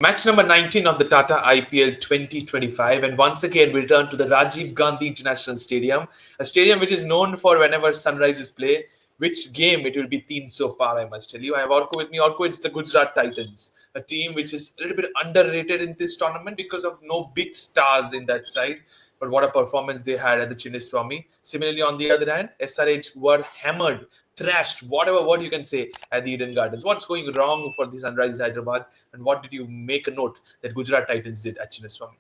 Match number 19 of the Tata IPL 2025, and once again we return to the Rajiv Gandhi International Stadium, a stadium which is known for whenever Sunrisers play. Which game it will be teen so far, I must tell you. I have Orko with me. Orko, it's the Gujarat Titans, a team which is a little bit underrated in this tournament because of no big stars in that side. But what a performance they had at the Chinnaswamy. Similarly, on the other hand, SRH were hammered, thrashed, whatever word you can say, at the Eden Gardens. What's going wrong for the Sunrisers Hyderabad, and what did you make a note that Gujarat Titans did at Chinnaswamy?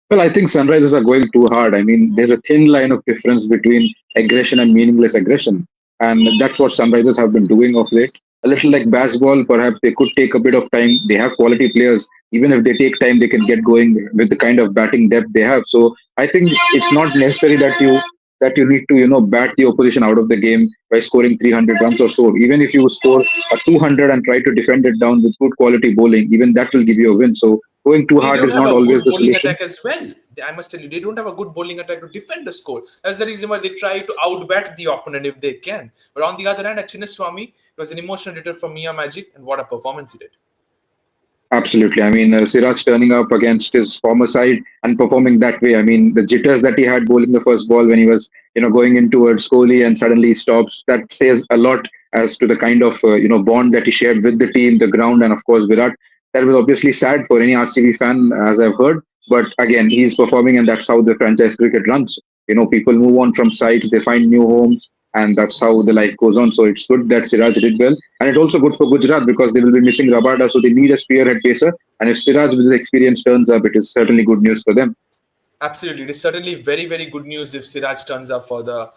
Well, I think Sunrisers are going too hard. I mean, there's a thin line of difference between aggression and meaningless aggression. And that's what Sunrisers have been doing of late. A little like baseball, perhaps they could take a bit of time. They have quality players. Even if they take time, they can get going with the kind of batting depth they have. So I think it's not necessary that you need to, bat the opposition out of the game by scoring 300 runs or so. Even if you score a 200 and try to defend it down with good quality bowling, even that will give you a win. So going too They hard don't is have not a always good the bowling solution. attack as well. I must tell you, they don't have a good bowling attack to defend the score. That's the reason why they try to outbat the opponent if they can. But on the other hand, at Chinnaswamy, it was an emotional return from Mia Magic, and what a performance he did. Absolutely. I mean, Siraj turning up against his former side and performing that way. I mean, the jitters that he had bowling the first ball when he was, going in towards Kohli and suddenly he stops, that says a lot as to the kind of, bond that he shared with the team, the ground, and of course, Virat. That was obviously sad for any RCB fan, as I've heard. But again, he's performing, and that's how the franchise cricket runs. People move on from sides, they find new homes, and that's how the life goes on. So it's good that Siraj did well. And it's also good for Gujarat because they will be missing Rabada, so they need a spearhead pacer. And if Siraj with his experience turns up, it is certainly good news for them. Absolutely. It is certainly very, very good news if Siraj turns up for the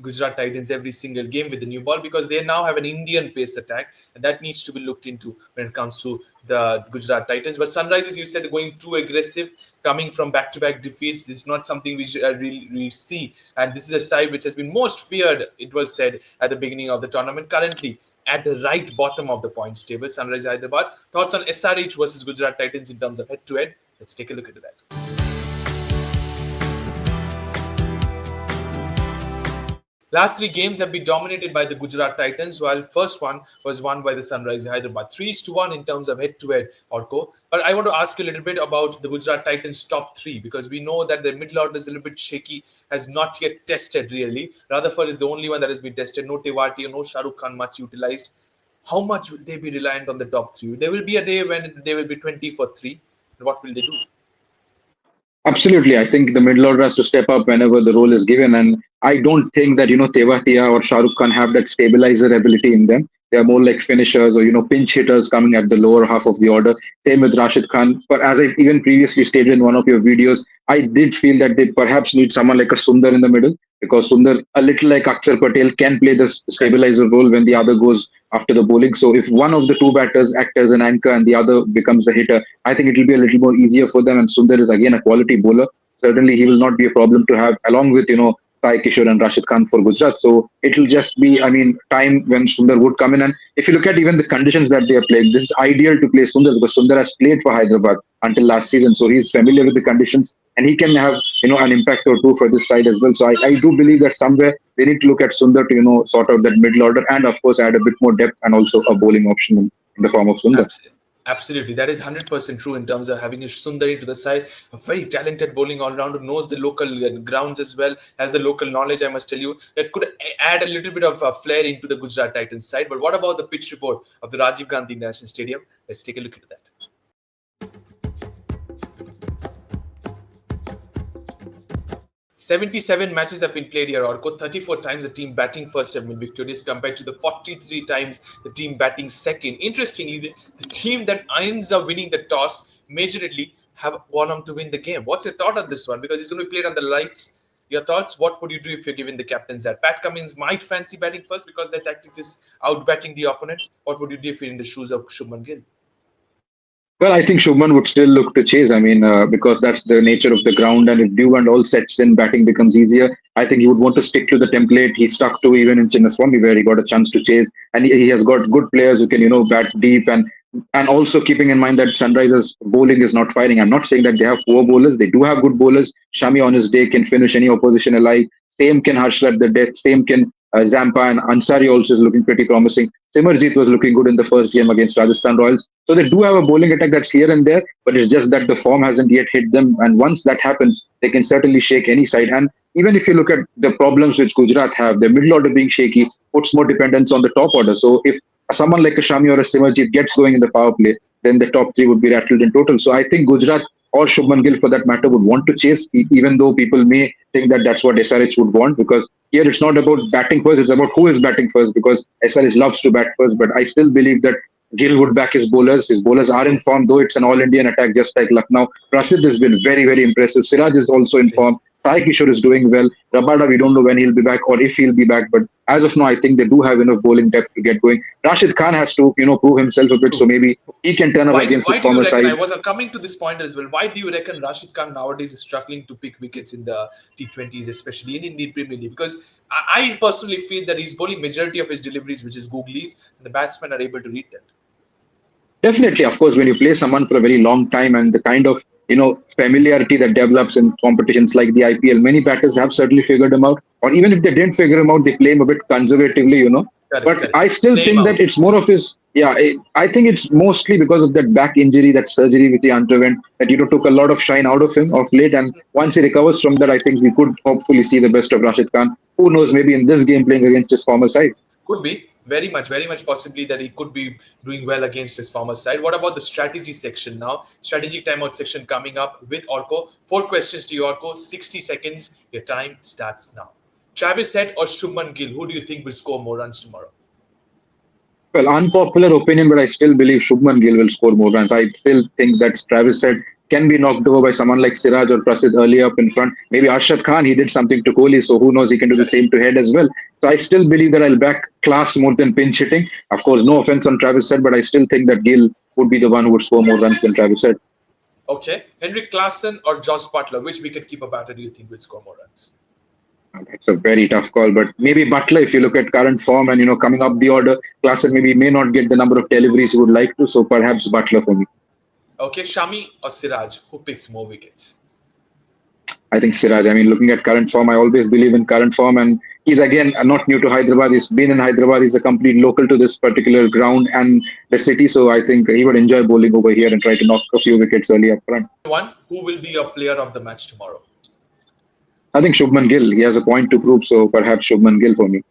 Gujarat Titans every single game with the new ball, because they now have an Indian pace attack, and that needs to be looked into when it comes to the Gujarat Titans. But Sunrisers, you said, going too aggressive, coming from back-to-back defeats. This is not something we should really see. And this is a side which has been most feared, it was said, at the beginning of the tournament. Currently, at the right bottom of the points table, Sunrisers Hyderabad. Thoughts on SRH versus Gujarat Titans in terms of head-to-head? Let's take a look at that. Last three games have been dominated by the Gujarat Titans, while first one was won by the Sunrisers Hyderabad. 3-1 in terms of head-to-head, Orko. But I want to ask you a little bit about the Gujarat Titans' top three, because we know that their middle order is a little bit shaky, has not yet tested really. Rutherford is the only one that has been tested. No Tewati, no Shah Rukh Khan much utilized. How much will they be reliant on the top three? There will be a day when they will be 20 for 3. What will they do? Absolutely. I think the middle order has to step up whenever the role is given. And I don't think that, Tewatia or Shah Rukh Khan have that stabilizer ability in them. They are more like finishers or, pinch hitters coming at the lower half of the order. Same with Rashid Khan. But as I even previously stated in one of your videos, I did feel that they perhaps need someone like a Sundar in the middle, because Sundar, a little like Akshar Patel, can play the Correct. stabilizer role when the other goes after the bowling. So if one of the two batters act as an anchor and the other becomes the hitter, I think it will be a little more easier for them. And Sundar is again a quality bowler. Certainly, he will not be a problem to have along with Sai Kishore and Rashid Khan for Gujarat. So it will just be, I mean, time when Sundar would come in. And if you look at even the conditions that they are playing, this is ideal to play Sundar because Sundar has played for Hyderabad until last season, so he's familiar with the conditions and he can have an impact or two for this side as well. So I do believe that somewhere they need to look at Sundar to sort out that middle order and of course add a bit more depth and also a bowling option in the form of Sundar. Absolutely. Absolutely, that is 100% true in terms of having a Sundari to the side, a very talented bowling all rounder, knows the local grounds as well, has the local knowledge. I must tell you, that could add a little bit of flair into the Gujarat Titans side. But what about the pitch report of the Rajiv Gandhi National Stadium? Let's take a look at that. 77 matches have been played here, Orko. 34 times the team batting first have been victorious compared to the 43 times the team batting second. Interestingly, the team that ends up winning the toss majorly have gone on to win the game. What's your thought on this one? Because it's going to be played on the lights. Your thoughts? What would you do if you're given the captains that? Pat Cummins might fancy batting first because their tactic is out-batting the opponent. What would you do if you're in the shoes of Shubman Gill? Well, I think Shubman would still look to chase. I mean, because that's the nature of the ground, and if dew and all sets in, batting becomes easier. I think he would want to stick to the template he stuck to even in Chinnaswamy, where he got a chance to chase, and he has got good players who can, bat deep, and also keeping in mind that Sunrisers bowling is not firing. I'm not saying that they have poor bowlers; they do have good bowlers. Shami on his day can finish any opposition alive. Same can Harshal at the death. Same can Zampa and Ansari also is looking pretty promising. Simarjeet was looking good in the first game against Rajasthan Royals. So they do have a bowling attack that's here and there, but it's just that the form hasn't yet hit them. And once that happens, they can certainly shake any side. And even if you look at the problems which Gujarat have, their middle order being shaky puts more dependence on the top order. So if someone like a Shami or a Simarjeet gets going in the power play, then the top three would be rattled in total. So I think Gujarat or Shubman Gill for that matter would want to chase, even though people may think that that's what SRH would want, because here it's not about batting first, it's about who is batting first, because SRH loves to bat first. But I still believe that Gill would back his bowlers. His bowlers are in form, though it's an all Indian attack just like Lucknow. Prasidh has been very, very impressive. Siraj is also in form. Sai Kishore is doing well. Rabada, we don't know when he'll be back or if he'll be back, but as of now, I think they do have enough bowling depth to get going. Rashid Khan has to, prove himself a bit, so True. maybe he can turn up against Why his do you former reckon? side. I was coming to this point as well. Why do you reckon Rashid Khan nowadays is struggling to pick wickets in the T20s, especially in Indian Premier League? Because I personally feel that he's bowling majority of his deliveries, which is googlies, and the batsmen are able to read that. Definitely, of course, when you play someone for a very long time and the kind of familiarity that develops in competitions like the IPL, many batters have certainly figured him out. Or even if they didn't figure him out, they play him a bit conservatively. Correct, But correct. I still Play him think that out. it's more of his. Yeah, I think it's mostly because of that back injury, that surgery which he underwent, that took a lot of shine out of him of late. And once he recovers from that, I think we could hopefully see the best of Rashid Khan. Who knows? Maybe in this game playing against his former side. Could be very much possibly that he could be doing well against his former side. What about the strategy section now? Strategic timeout section coming up with Orko. 4 questions to you, Orko. 60 seconds. Your time starts now. Travis Head or Shubman Gill? Who do you think will score more runs tomorrow? Well, unpopular opinion, but I still believe Shubman Gill will score more runs. I still think that Travis said can be knocked over by someone like Siraj or Prasid early up in front. Maybe Arshad Khan, he did something to Kohli, so who knows, he can do the Correct. same to Head as well. So I still believe that I'll back class more than pinch hitting. Of course, no offense on Travis said, but I still think that Gill would be the one who would score more runs than Travis said. Okay. Henrik Klassen or Josh Butler? Which wicket-keeper batter do you think will score more runs? It's a very tough call, but maybe Butler, if you look at current form and coming up the order, Klassen maybe may not get the number of deliveries he would like to, so perhaps Butler for me. Okay. Shami or Siraj? Who picks more wickets? I think Siraj. I mean, looking at current form, I always believe in current form, and he's again not new to Hyderabad. He's been in Hyderabad. He's a complete local to this particular ground and the city. So I think he would enjoy bowling over here and try to knock a few wickets early up front. One. Who will be your player of the match tomorrow? I think Shubman Gill. He has a point to prove, so perhaps Shubman Gill for me.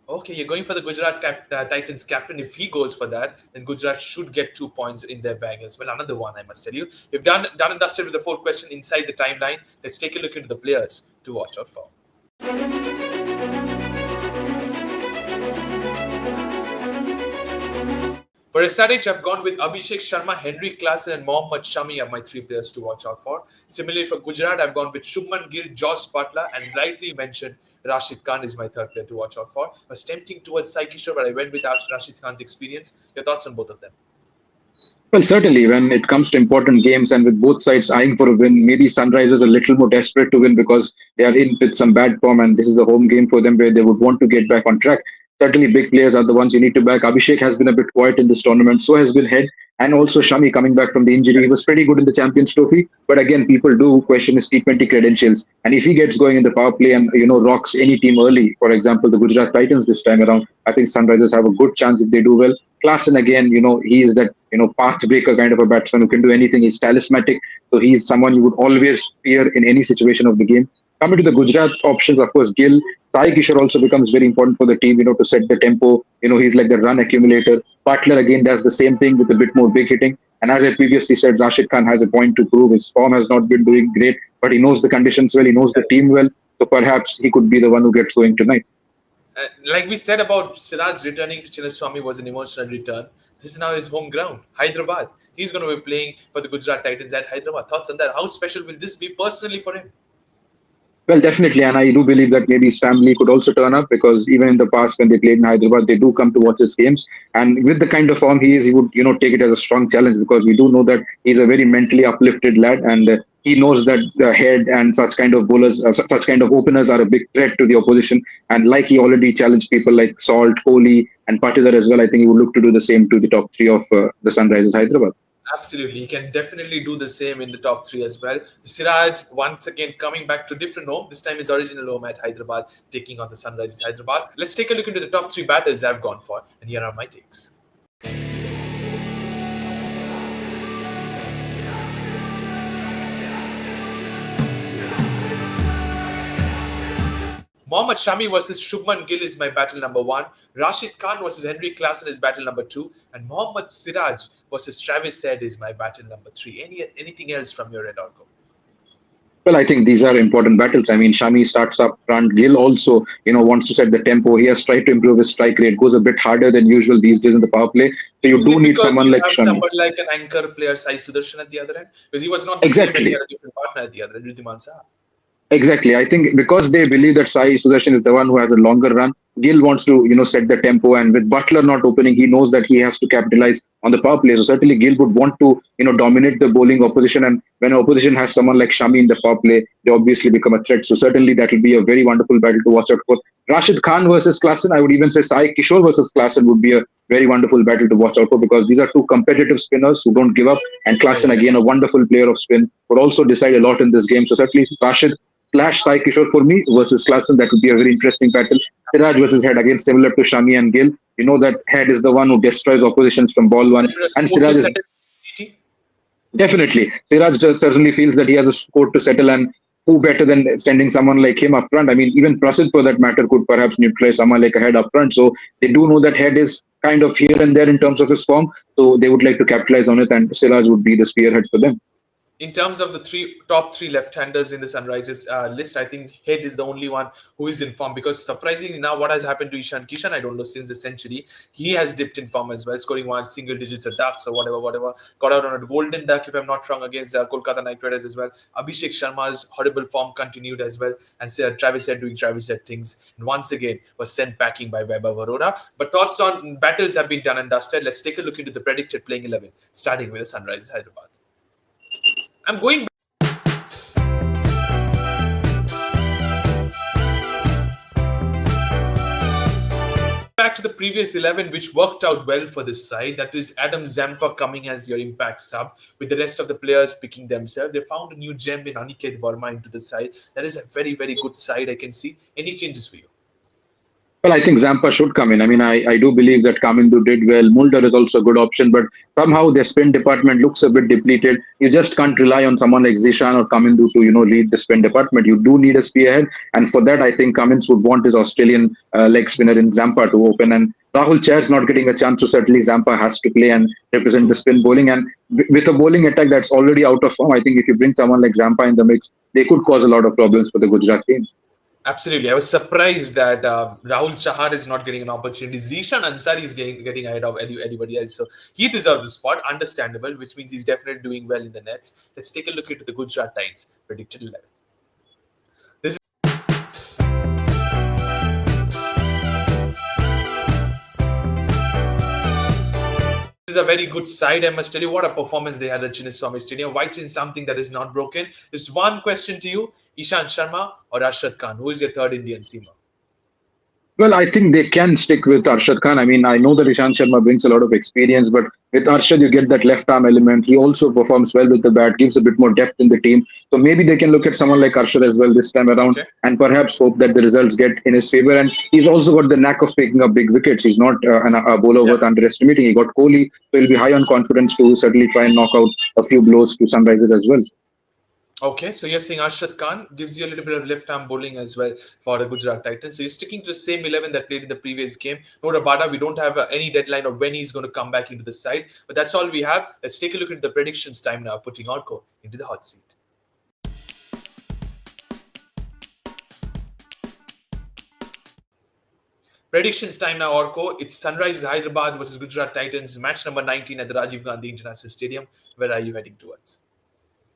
Okay, you're going for the Gujarat Titans captain. If he goes for that, then Gujarat should get 2 points in their bag as well. Another one, I must tell you. We've done and dusted with the 4 question inside the timeline. Let's take a look into the players to watch out for. For SRH, I've gone with Abhishek Sharma, Henry Klassen, and Mohammad Shami are my 3 players to watch out for. Similarly, for Gujarat, I've gone with Shubman Gill, Josh Butler, and rightly mentioned Rashid Khan is my 3rd player to watch out for. I was tempting towards Sai Kishore, but I went with Rashid Khan's experience. Your thoughts on both of them? Well, certainly, when it comes to important games and with both sides eyeing for a win, maybe Sunrisers are a little more desperate to win because they are in with some bad form and this is the home game for them where they would want to get back on track. Certainly, big players are the ones you need to back. Abhishek has been a bit quiet in this tournament, so has been Head, and also Shami coming back from the injury. He was pretty good in the Champions Trophy, but again, people do question his T20 credentials. And if he gets going in the power play and rocks any team early, for example, the Gujarat Titans this time around, I think Sunrisers have a good chance if they do well. Klassen again, he is that path breaker kind of a batsman who can do anything. He's talismanic, so he's someone you would always fear in any situation of the game. Coming to the Gujarat options, of course, Gill, Sai Kishore also becomes very important for the team, to set the tempo. He's like the run accumulator. Butler again does the same thing with a bit more big hitting. And as I previously said, Rashid Khan has a point to prove. His form has not been doing great, but he knows the conditions well. He knows the team well. So perhaps he could be the one who gets going tonight. Like we said about Siraj returning to Chinnaswamy was an emotional return. This is now his home ground, Hyderabad. He's going to be playing for the Gujarat Titans at Hyderabad. Thoughts on that? How special will this be personally for him? Well, definitely, and I do believe that maybe his family could also turn up because even in the past when they played in Hyderabad, they do come to watch his games. And with the kind of form he is, he would take it as a strong challenge because we do know that he's a very mentally uplifted lad, and he knows that the Head and such kind of bowlers, such kind of openers are a big threat to the opposition. And like he already challenged people like Salt, Kohli, and Patidar as well, I think he would look to do the same to the top three of the Sunrisers Hyderabad. Absolutely, he can definitely do the same in the top three as well. Siraj once again coming back to a different home. This time his original home at Hyderabad, taking on the Sunrisers Hyderabad. Let's take a look into the top three battles I've gone for, and here are my takes. Mohammad Shami versus Shubman Gill is my battle number one. Rashid Khan versus Henry Klassen is battle number two. And Mohammad Siraj versus Travis Head is my battle number three. Anything else from your end, Orko? Well, I think these are important battles. I mean, Shami starts up front. Gill also, wants to set the tempo. He has tried to improve his strike rate. Goes a bit harder than usual these days in the power play. So you Is do it need because someone you like have Shami. somebody like an anchor player, Sai Sudarshan, at the other end? Because he was not the same when he Exactly. had a different partner at the other end, Ridhiman Saha. Exactly. I think because they believe that Sai Sudarshan is the one who has a longer run, Gill wants to, set the tempo. And with Butler not opening, he knows that he has to capitalize on the power play. So certainly Gill would want to, dominate the bowling opposition. And when opposition has someone like Shami in the power play, they obviously become a threat. So certainly that will be a very wonderful battle to watch out for. Rashid Khan versus Klassen, I would even say Sai Kishore versus Klassen would be a very wonderful battle to watch out for because these are two competitive spinners who don't give up. And Yeah, Klassen, yeah. again, a wonderful player of spin, would also decide a lot in this game. So certainly Rashid slash Sai Kishore for me versus Klassen. That would be a very interesting battle. Siraj Absolutely. versus Head, again similar to Shami and Gill. You know that Head is the one who destroys oppositions from ball one, There is and score to Siraj is settle. definitely. Siraj just certainly feels that he has a score to settle, and who better than sending someone like him up front? I mean, even Prasid, for that matter, could perhaps neutralize someone like a Head up front. So they do know that Head is kind of here and there in terms of his form. So they would like to capitalize on it, and Siraj would be the spearhead for them. In terms of the top three left-handers in the Sunrisers list, I think Head is the only one who is in form because surprisingly now what has happened to Ishan Kishan, I don't know, since the century, he has dipped in form as well, scoring one single digits at ducks or whatever. Got out on a golden duck, if I'm not wrong, against Kolkata Knight Riders as well. Abhishek Sharma's horrible form continued as well, and Travis Head doing Travis Head things, and once again was sent packing by Vaibhav Arora. But thoughts on battles have been done and dusted. Let's take a look into the predicted playing 11, starting with the Sunrisers Hyderabad. I'm going back to the previous 11, which worked out well for this side. That is Adam Zampa coming as your impact sub, with the rest of the players picking themselves. They found a new gem in Aniket Verma into the side. That is a very, very good side, I can see. Any changes for you? Well, I think Zampa should come in. I mean, I do believe that Kamindu did well. Mulder is also a good option, but somehow their spin department looks a bit depleted. You just can't rely on someone like Zishan or Kamindu to, lead the spin department. You do need a spearhead. And for that, I think Cummins would want his Australian leg spinner in Zampa to open. And Rahul Chair's not getting a chance, so certainly Zampa has to play and represent the True. spin bowling. And with a bowling attack that's already out of form, I think if you bring someone like Zampa in the mix, they could cause a lot of problems for the Gujarat team. Absolutely. I was surprised that Rahul Chahar is not getting an opportunity. Zishan Ansari is getting ahead of anybody else. So he deserves the spot. Understandable, which means he's definitely doing well in the nets. Let's take a look into the Gujarat Times predicted 11. This is a very good side, I must tell you. What a performance they had at Chinnaswamy Stadium. White's in something that is not broken. Just one question to you: Ishan Sharma or Arshad Khan? Who is your third Indian seamer? Well, I think they can stick with Arshad Khan. I mean, I know that Ishan Sharma brings a lot of experience, but with Arshad, you get that left arm element. He also performs well with the bat, gives a bit more depth in the team. So maybe they can look at someone like Arshad as well this time around Okay. and perhaps hope that the results get in his favor. And he's also got the knack of picking up big wickets. He's not a bowler Yeah. worth underestimating. He got Kohli, so he'll be high on confidence to certainly try and knock out a few blows to Sunrisers as well. Okay, so you're saying Arshad Khan gives you a little bit of left arm bowling as well for the Gujarat Titans. So you're sticking to the same 11 that played in the previous game. No Rabada, we don't have any deadline of when he's going to come back into the side. But that's all we have. Let's take a look at the predictions time now, putting Orko into the hot seat. Predictions time now, Orko. It's Sunrisers Hyderabad versus Gujarat Titans, match number 19 at the Rajiv Gandhi International Stadium. Where are you heading towards?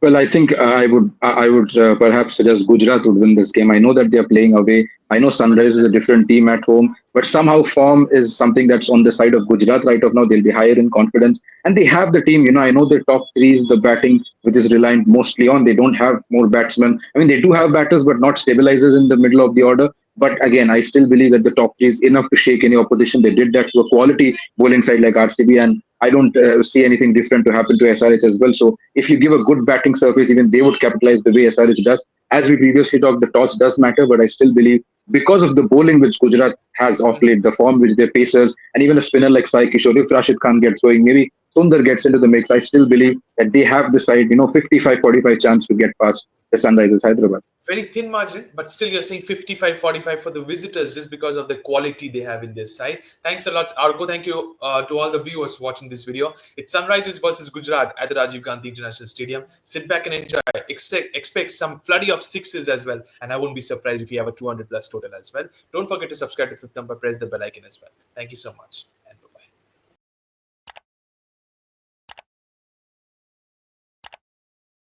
Well, I think I would perhaps suggest Gujarat would win this game. I know that they are playing away. I know Sunrise is a Understand. different team at home, but somehow form is something that's on the side of Gujarat right of now. They'll be higher in confidence, and they have the team. I know the top three is the batting, which is reliant mostly on. They don't have more batsmen. I mean, they do have batters, but not stabilizers in the middle of the order. But again, I still believe that the top three is enough to shake any opposition. They did that to a quality bowling side like RCB, and I don't see anything different to happen to SRH as well. So if you give a good batting surface, even they would capitalize the way SRH does. As we previously talked, the toss does matter, but I still believe because of the bowling which Gujarat has off late, the form which their pacers, and even a spinner like Sai Kishore, if Rashid Khan gets going, maybe Sundar gets into the mix, I still believe that they have the side, 55-45 chance to get past the Sunrisers Hyderabad. Very thin margin, but still you're saying 55-45 for the visitors just because of the quality they have in this side. Thanks a lot, Argo. Thank you to all the viewers watching this video. It's Sunrisers versus Gujarat at the Rajiv Gandhi International Stadium. Sit back and enjoy. Expect some floody of sixes as well, and I wouldn't be surprised if you have a 200 plus total as well. Don't forget to subscribe to Fifth Number, press the bell icon as well. Thank you so much.